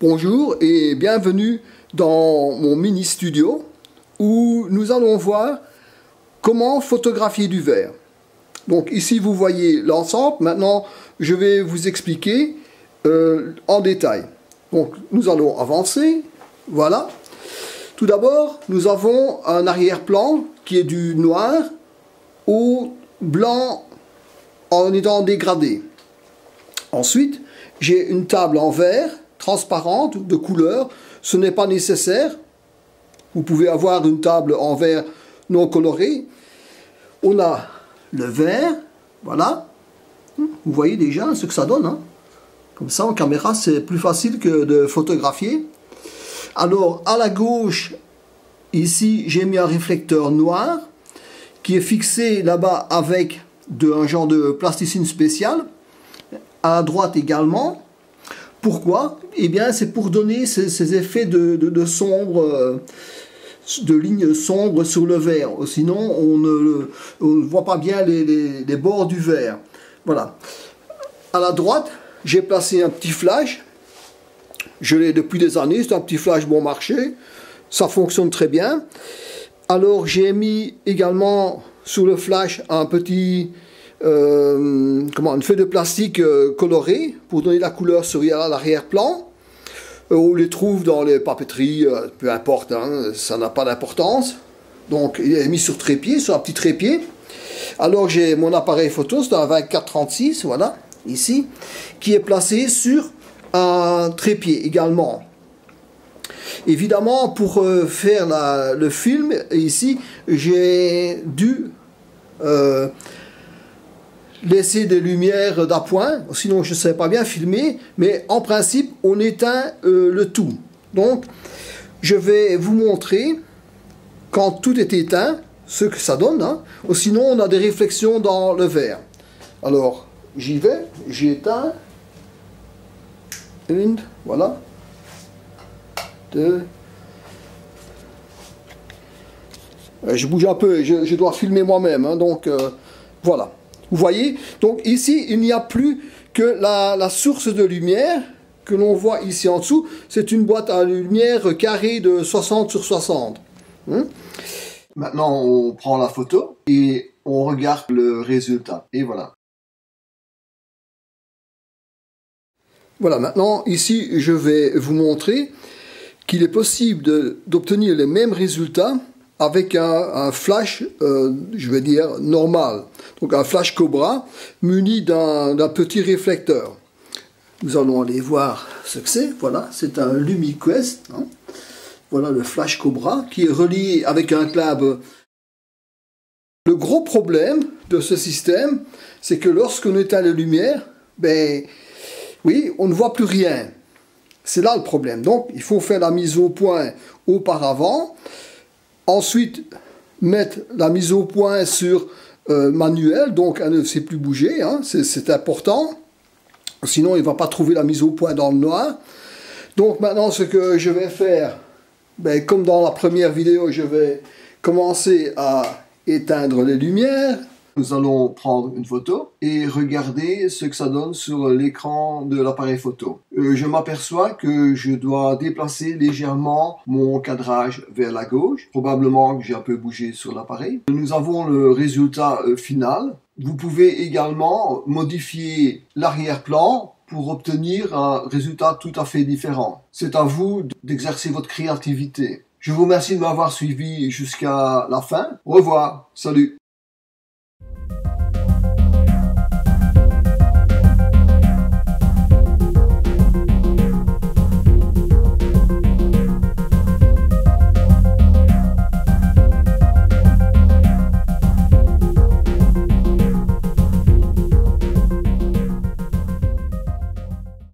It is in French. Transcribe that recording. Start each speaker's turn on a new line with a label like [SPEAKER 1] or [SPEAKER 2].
[SPEAKER 1] Bonjour et bienvenue dans mon mini studio où nous allons voir comment photographier du verre. Donc ici vous voyez l'ensemble, maintenant je vais vous expliquer en détail. Donc nous allons avancer, voilà. Tout d'abord nous avons un arrière-plan qui est du noir au blanc en étant dégradé. Ensuite j'ai une table en verre transparente de couleur, ce n'est pas nécessaire. Vous pouvez avoir une table en verre non coloré. On a le verre, voilà. Vous voyez déjà ce que ça donne. Hein. Comme ça en caméra c'est plus facile que de photographier. Alors à la gauche, ici j'ai mis un réflecteur noir qui est fixé là-bas avec un genre de plasticine spéciale. À la droite également. Pourquoi? Eh bien, c'est pour donner ces effets de sombre, de lignes sombres sur le verre. Sinon, on ne voit pas bien les bords du verre. Voilà. À la droite, j'ai placé un petit flash. Je l'ai depuis des années. C'est un petit flash bon marché. Ça fonctionne très bien. Alors, j'ai mis également sur le flash un petit... une feuille de plastique colorée pour donner la couleur sur l'arrière-plan. On les trouve dans les papeteries, peu importe, hein, ça n'a pas d'importance. Donc il est mis sur trépied, sur un petit trépied. Alors j'ai mon appareil photo, c'est un 24-36, voilà, ici, qui est placé sur un trépied également. Évidemment, pour faire le film, ici, j'ai dû... laisser des lumières d'appoint, sinon je ne sais pas bien filmer, mais en principe on éteint le tout. Donc je vais vous montrer quand tout est éteint ce que ça donne, hein. Sinon on a des réflexions dans le verre. Alors j'y vais, j'éteins, une, voilà, deux, je bouge un peu, je dois filmer moi-même, hein, donc voilà. Vous voyez, donc ici, il n'y a plus que la source de lumière que l'on voit ici en dessous. C'est une boîte à lumière carrée de 60 sur 60. Maintenant, on prend la photo et on regarde le résultat. Et voilà. Voilà, maintenant, ici, je vais vous montrer qu'il est possible d'obtenir les mêmes résultats avec un flash, je vais dire, normal. Donc un flash Cobra muni d'un petit réflecteur. Nous allons aller voir ce que c'est. Voilà, c'est un LumiQuest. Hein. Voilà le flash Cobra qui est relié avec un câble. Le gros problème de ce système, c'est que lorsqu'on éteint les lumières, ben oui, on ne voit plus rien. C'est là le problème. Donc il faut faire la mise au point auparavant. Ensuite, mettre la mise au point sur manuel, donc elle ne sait plus bouger, hein, c'est important. Sinon, il ne va pas trouver la mise au point dans le noir. Donc maintenant, ce que je vais faire, ben, comme dans la première vidéo, je vais commencer à éteindre les lumières. Nous allons prendre une photo et regarder ce que ça donne sur l'écran de l'appareil photo. Je m'aperçois que je dois déplacer légèrement mon cadrage vers la gauche. Probablement que j'ai un peu bougé sur l'appareil. Nous avons le résultat final. Vous pouvez également modifier l'arrière-plan pour obtenir un résultat tout à fait différent. C'est à vous d'exercer votre créativité. Je vous remercie de m'avoir suivi jusqu'à la fin. Au revoir. Salut.